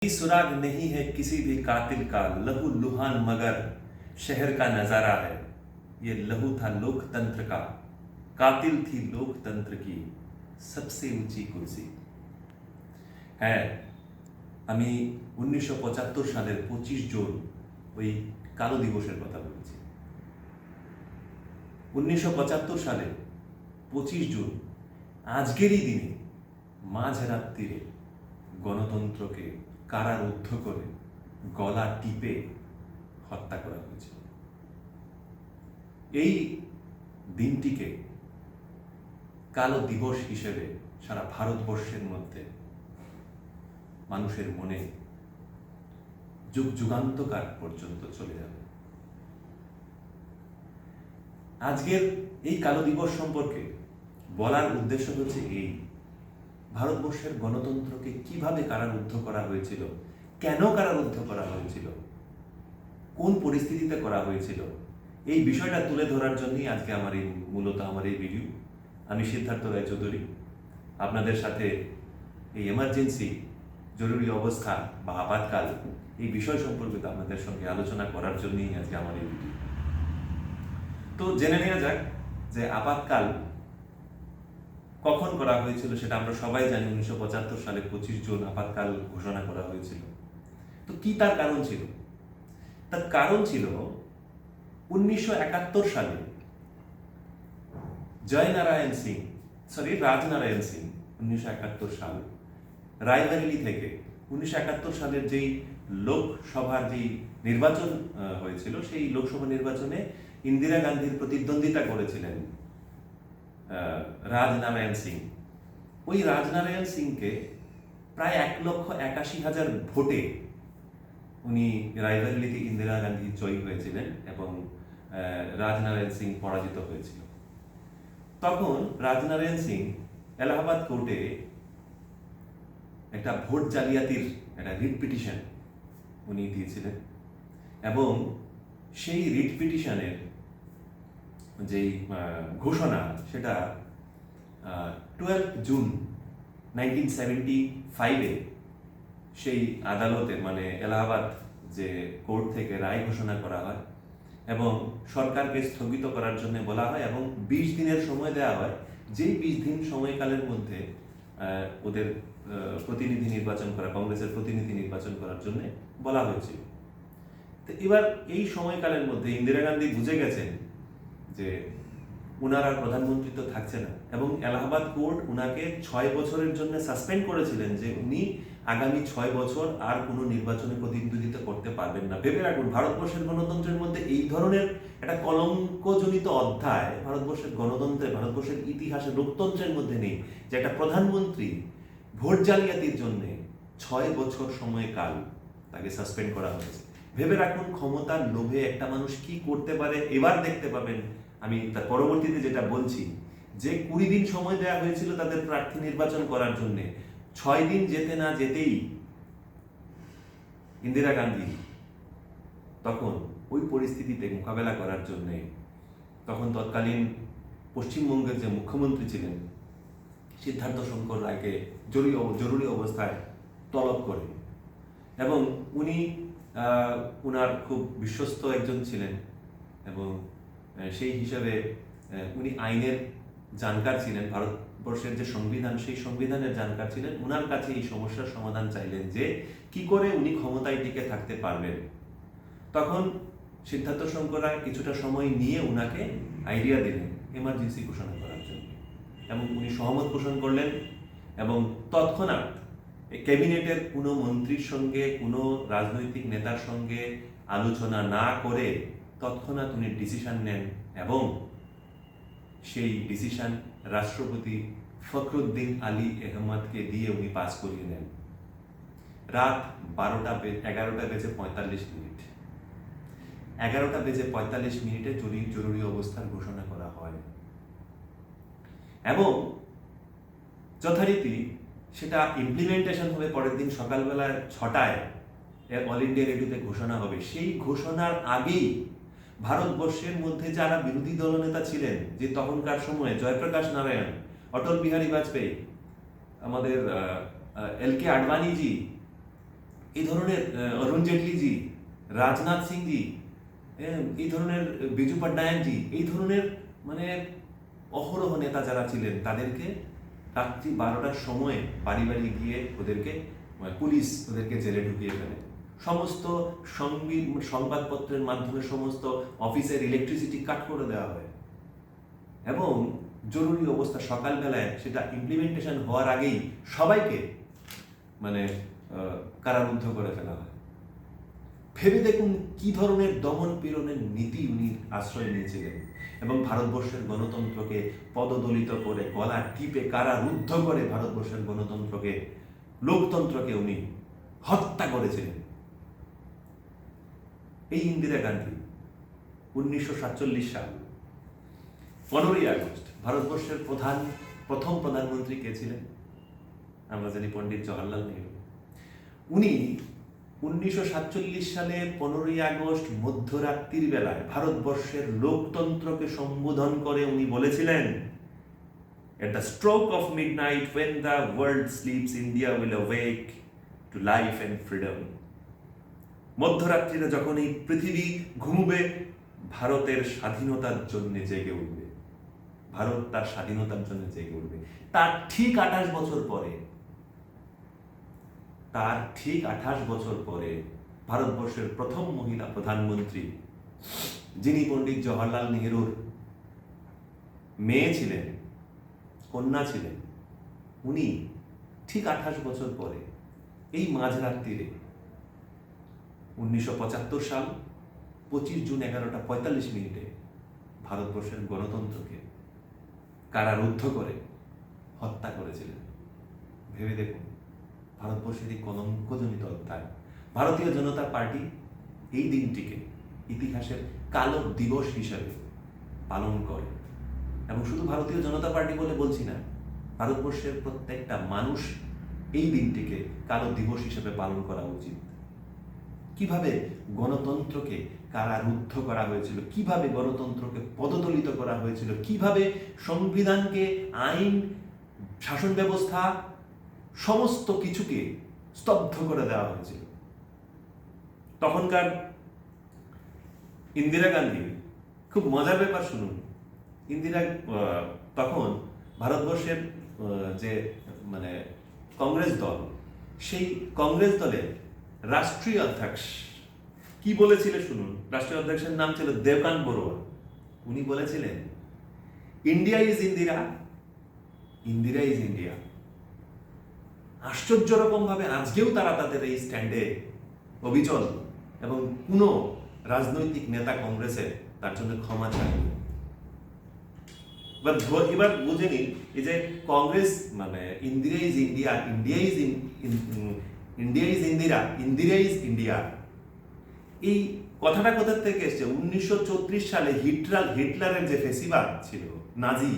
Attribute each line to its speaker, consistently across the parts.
Speaker 1: सुराग नहीं है किसी भी कातिल का, लहू लुहान मगर शहर का नजारा है। ये लहू था लोकतंत्र का, कातिल थी लोकतंत्र की सबसे ऊंची कुर्सी। হ্যাঁ, আমি 1975 সালের 25 জুন ওই কালো দিবসের কথা বলছি। 1975 সালে 25 জুন আজকেরই দিনে মাঝরাত্রিরে গণতন্ত্রকে কারারুদ্ধ করে গলা টিপে হত্যা করা হয়েছিল। এই দিনটিকে কালো দিবস হিসেবে সারা ভারতবর্ষের মধ্যে মানুষের মনে যুগ যুগান্তকাল পর্যন্ত চলে যাবে। আজকের এই কালো দিবস সম্পর্কে বলার উদ্দেশ্য হচ্ছে এই, ভারতবর্ষের গণতন্ত্রকে কিভাবে কারারুদ্ধ করা হয়েছিল, কেন কারারুদ্ধ করা হয়েছিল, কোন পরিস্থিতিতে করা হয়েছিল, এই বিষয়টা তুলে ধরার জন্যই আজকে মূলত আমার এই ভিডিও। আমি সিদ্ধার্থ রায়চৌধুরী আপনাদের সাথে এই এমার্জেন্সি, জরুরি অবস্থা বা আপাতকাল এই বিষয় সম্পর্কিত আপনাদের সঙ্গে আলোচনা করার জন্যই আজকে আমার এই ভিডিও। তো জেনে নেওয়া যাক যে আপাতকাল কখন করা হয়েছিল। সেটা আমরা সবাই জানি, 1975 সালে 25 জুন আপাতকাল ঘোষণা করা হয়েছিল। তো কি তার কারণ ছিল? তার কারণ ছিল 1971 সালে রাজনারায়ণ সিং 1971 সাল রায়বরেলি থেকে 1971 সালের যেই লোকসভার যেই নির্বাচন হয়েছিল, সেই লোকসভা নির্বাচনে ইন্দিরা গান্ধীর প্রতিদ্বন্দ্বিতা করেছিলেন রাজনারায়ণ সিং। ওই রাজনারায়ণ সিংকে প্রায় 1,81,000 ভোটে উনি রায়বরেলিতে ইন্দিরা গান্ধী জয়ী হয়েছিলেন এবং রাজনারায়ণ সিং পরাজিত হয়েছিল। তখন রাজনারায়ণ সিং এলাহাবাদ কোর্টে একটা ভোট জালিয়াতির একটা রিট পিটিশন উনি দিয়েছিলেন এবং সেই রিট পিটিশনের যেই ঘোষণা, সেটা 12 জুন 1975-এ সেই আদালতে, মানে এলাহাবাদ যে কোর্ট থেকে রায় ঘোষণা করা হয় এবং সরকারকে স্থগিত করার জন্য বলা হয় এবং 20 দিনের সময় দেওয়া হয়, যেই 20 দিন সময়কালের মধ্যে ওদের প্রতিনিধি নির্বাচন করা, কংগ্রেসের প্রতিনিধি নির্বাচন করার জন্য বলা হয়েছিল। তো এবার এই সময়কালের মধ্যে ইন্দিরা গান্ধী বুঝে গেছেন যে উনার আর প্রধানমন্ত্রী তো থাকছে না এবং এলাহাবাদ কোর্ট উনাকে 6 বছরের জন্য সাসপেন্ড করেছিলেন যে উনি আগামী 6 বছর আর কোনো নির্বাচনে প্রতিদ্বন্দ্বিতা করতে পারবেন না। ভেবে রাখুন, ভারতবর্ষের গণতন্ত্রের মধ্যে এই ধরনের একটা কলঙ্কজনিত অধ্যায় ভারতবর্ষের গণতন্ত্রে, ভারতবর্ষের ইতিহাসে লোকতন্ত্রের মধ্যে নেই, যে একটা প্রধানমন্ত্রী ভোট জালিয়াতির জন্য 6 বছর সময়কাল তাকে সাসপেন্ড করা হয়েছে। ভেবে রাখুন ক্ষমতার লোভে একটা মানুষ কি করতে পারে। এবার দেখতে পাবেন, আমি তার পরবর্তীতে যেটা বলছি, যে 20 দিন সময় দেওয়া হয়েছিল তাদের প্রার্থী নির্বাচন করার জন্য, 6 দিন যেতে না যেতেই ইন্দিরা গান্ধী তখন ওই পরিস্থিতিতে মোকাবেলা করার জন্য তখন তৎকালীন পশ্চিমবঙ্গের যে মুখ্যমন্ত্রী ছিলেন সিদ্ধার্থ শঙ্কর রায়কে জরুরি অবস্থায় তলব করে এবং উনি উনার খুব বিশ্বস্ত একজন ছিলেন এবং সেই হিসাবে উনি আইনের জানকার ছিলেন, ভারতবর্ষের যে সংবিধান সেই সংবিধানের জানকার ছিলেন। উনার কাছে এই সমস্যার সমাধান চাইলেন যে কি করে উনি ক্ষমতায় টিকে থাকতে পারবেন। তখন সিদ্ধার্থ শঙ্কর রায় কিছুটা সময় নিয়ে উনাকে আইডিয়া দিলেন এমার্জেন্সি ঘোষণা করার জন্য এবং উনি সহমত পোষণ করলেন এবং তৎক্ষণাৎ ক্যাবিনেটের কোনো মন্ত্রীর সঙ্গে, কোনো রাজনৈতিক নেতার সঙ্গে আলোচনা না করে তৎক্ষণাৎ উনি ডিসিশন নেন এবং সেই ডিসিশন রাষ্ট্রপতি ফখরুদ্দিন আলী আহমদকে দিয়ে উনি পাস করিয়ে নেন। রাত 11টা বেজে 45 মিনিট, 11টা বেজে 45 মিনিটে জরুরি অবস্থার ঘোষণা করা হয় এবং যথারীতি সেটা ইমপ্লিমেন্টেশন হবে পরের দিন সকালবেলা 6টায় অল ইন্ডিয়া রেডিওতে ঘোষণা হবে। সেই ঘোষণার আগেই ভারতবর্ষের মধ্যে যারা বিরোধী দলনেতা ছিলেন, যে তখনকার সময়ে জয়প্রকাশ নারায়ণ, অটল বিহারী বাজপেয়ী, আমাদের এল কে আডবাণীজি, এই ধরনের অরুণ জেটলিজি, রাজনাথ সিংজি, এই ধরনের বিজু পট্টনায়কজি, এই ধরনের মানে অহরহ নেতা যারা ছিলেন তাদেরকে রাত্রি 12টার সময় বাড়ি বাড়ি গিয়ে ওদেরকে পুলিশ ওদেরকে জেলে ঢুকিয়ে ফেলে। সমস্ত সংবাদপত্রের মাধ্যমে সমস্ত অফিসের ইলেকট্রিসিটি কাট করে দেওয়া হয় এবং জরুরি অবস্থা সকালবেলায় সেটা ইমপ্লিমেন্টেশন হওয়ার আগেই সবাইকে মানে কারারুদ্ধ করে ফেলা হয়। ভেবে দেখুন কি ধরনের দমন পীড়নের নীতি উনি আশ্রয় নিয়েছিলেন এবং ভারতবর্ষের গণতন্ত্রকে পদদলিত করে গলা টিপে কারারুদ্ধ করে ভারতবর্ষের গণতন্ত্রকে, লোকতন্ত্রকে উনি হত্যা করেছিলেন। এই ইন্দিরা গান্ধী 1947 সাল 15ই আগস্ট ভারতবর্ষের প্রথম প্রধানমন্ত্রী কে ছিলেন? আমরা জানি পণ্ডিত জওহরলাল নেহরু। উনি 1947 সালে 15ই আগস্ট মধ্যরাত্রির বেলায় ভারতবর্ষের লোকতন্ত্রকে সম্বোধন করে উনি বলেছিলেন, At the stroke of midnight, when the world sleeps, India will awake to life and freedom. মধ্যরাত্রিরে যখন এই পৃথিবী ঘুমবে, ভারতের স্বাধীনতার জন্য জেগে উঠবে, ভারত তার স্বাধীনতার জন্য জেগে উঠবে। তার ঠিক 28 বছর পরে ভারতবর্ষের প্রথম মহিলা প্রধানমন্ত্রী, যিনি পণ্ডিত জওহরলাল নেহরুর মেয়ে ছিলেন, কন্যা ছিলেন, উনি ঠিক 28 বছর পরে এই মাঝরাত্রিরে 1975 সাল 25 জুন 11:45 ভারতবর্ষের গণতন্ত্রকে কারারুদ্ধ করে হত্যা করেছিলেন। ভেবে দেখুন ভারতবর্ষের এই কলঙ্কজনিত অধ্যায়। ভারতীয় জনতা পার্টি এই দিনটিকে ইতিহাসের কালো দিবস হিসাবে পালন করে এবং শুধু ভারতীয় জনতা পার্টি বলে বলছি না, ভারতবর্ষের প্রত্যেকটা মানুষ এই দিনটিকে কালো দিবস হিসেবে পালন করা উচিত। কিভাবে গণতন্ত্রকে কারারুদ্ধ করা হয়েছিল, কিভাবে গণতন্ত্রকে পদদলিত করা হয়েছিল, কিভাবে সংবিধানকে, আইন, শাসন ব্যবস্থা সমস্ত কিছুকে স্তব্ধ করে দেওয়া হয়েছিল। তখনকার ইন্দিরা গান্ধী, খুব মজার ব্যাপার শুনুন, তখন ভারতবর্ষের যে মানে কংগ্রেস দল, সেই কংগ্রেস দলের রাষ্ট্রীয় অধ্যক্ষ কি বলেছিলেন শুনুন। রাষ্ট্রীয় অধ্যক্ষের নাম ছিল দেবকান্ত বড়ুয়া। উনি বলেছিলেন, India is Indira, Indira is India. আশ্চর্য রকম ভাবে আজকেও তারা তাদের এই স্ট্যান্ডে অবিচল এবং কোনো রাজনৈতিক নেতা কংগ্রেসে তার জন্য ক্ষমা চায়নি। এবার বুঝে নিন, এই যে কংগ্রেস মানে Indira is India, India is Indira, Indira is India, এই কথাটা কোথা থেকে এসছে? 1934 সালে হিটলারের যে ফেসিবাদ ছিল, নাজি,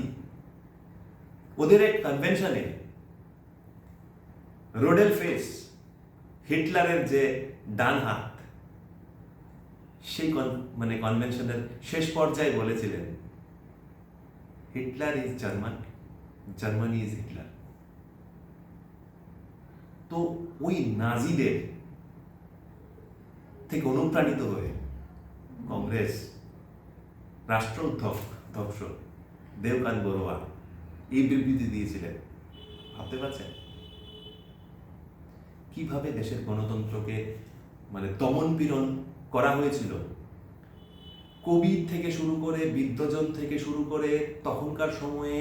Speaker 1: ওদের এক কনভেনশনে রোডেল ফেস, হিটলারের যে ডান হাত, সেই মানে কনভেনশনের শেষ পর্যায়ে বলেছিলেন, Hitler is German, Germany is Hitler. তো ওই নাজিদের থেকে অনুপ্রাণিত হয়ে কংগ্রেস রাষ্ট্রাধ্যক্ষ দেবকান্ত বড়ুয়া এই বিবৃতি দিয়েছিলেন। ভাবতে পারছেন কিভাবে দেশের গণতন্ত্রকে মানে দমন পীড়ন করা হয়েছিল? কবি থেকে শুরু করে, বিদ্বজন থেকে শুরু করে, তখনকার সময়ে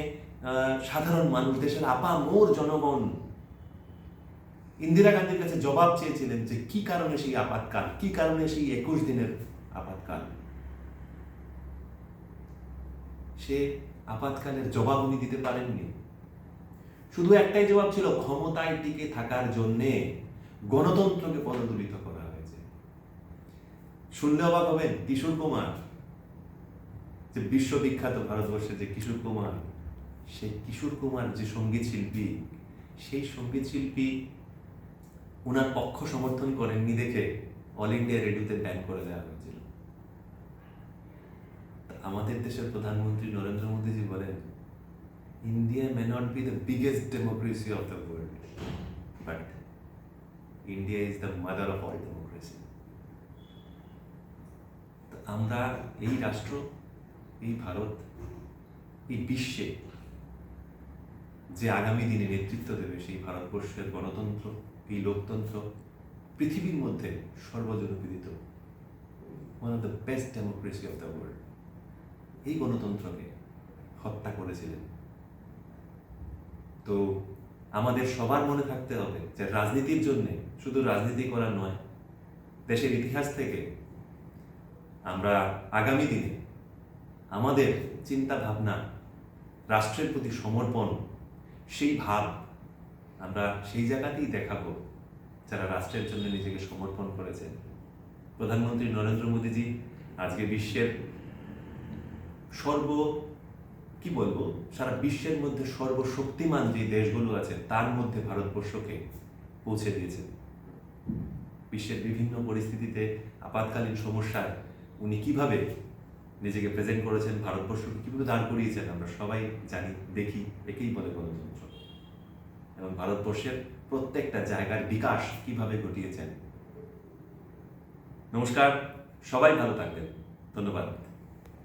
Speaker 1: সাধারণ মানুষ, দেশের আপামোর জনগণ ইন্দিরা গান্ধীর কাছে জবাব চেয়েছিলেন যে কি কারণে সেই আপাতকাল, কি কারণে সেই 21 দিনের আপাতকাল। সে আপাতকালের জবাব উনি দিতে পারেননি। শুধু একটাই জবাব ছিল, ক্ষমতায় টিকে থাকার জন্যে গণতন্ত্রকে পদদলিত করা হয়েছে। শুনলে অবাক হবেন, কিশোর কুমার, যে বিশ্ববিখ্যাত ভারতবর্ষের যে কিশোর কুমার, সেই কিশোর কুমার যে সঙ্গীত শিল্পী, সেই সঙ্গীত শিল্পী ওনার পক্ষ সমর্থন করেননি দেখে অল ইন্ডিয়া রেডিওতে ব্যান করে দেওয়া হয়েছিল। আমাদের দেশের প্রধানমন্ত্রী নরেন্দ্র মোদীজি বলেন, India may not be the biggest democracy of the world, but India is the mother of all democracy. আমরা এই রাষ্ট্র, এই ভারত, এই বিশ্বে যে আগামী দিনে নেতৃত্ব দেবে সেই ভারতবর্ষের গণতন্ত্র, এই লোকতন্ত্র পৃথিবীর মধ্যে সর্বজনপ্রিয়, one of the best democracy of the world, এই গণতন্ত্রকে হত্যা করেছিলেন। তো আমাদের সবার মনে থাকতে হবে যে রাজনীতির জন্যে শুধু রাজনীতি করা নয়, দেশের ইতিহাস থেকে আমরা আগামী দিনে আমাদের চিন্তা ভাবনা, রাষ্ট্রের প্রতি সমর্পণ, সেই ভাব আমরা সেই জায়গাতেই দেখাবো যারা রাষ্ট্রের জন্য নিজেকে সমর্পণ করেছেন। প্রধানমন্ত্রী নরেন্দ্র মোদীজি আজকে বিশ্বের সারা বিশ্বের মধ্যে সর্বশক্তিমান যে দেশগুলো আছে তার মধ্যে ভারতবর্ষকে পৌঁছে দিয়েছেন। বিশ্বের বিভিন্ন পরিস্থিতিতে আপাতকালীন সমস্যায় উনি কিভাবে নিজেকে প্রেজেন্ট করেছেন, ভারতবর্ষকে কিভাবে দাঁড় করিয়েছেন আমরা সবাই জানি, দেখি, একেই বলে গণতন্ত্র। এবং ভারতবর্ষের প্রত্যেকটা জায়গার বিকাশ কিভাবে ঘটিয়েছেন। নমস্কার, সবাই ভালো থাকবেন, ধন্যবাদ।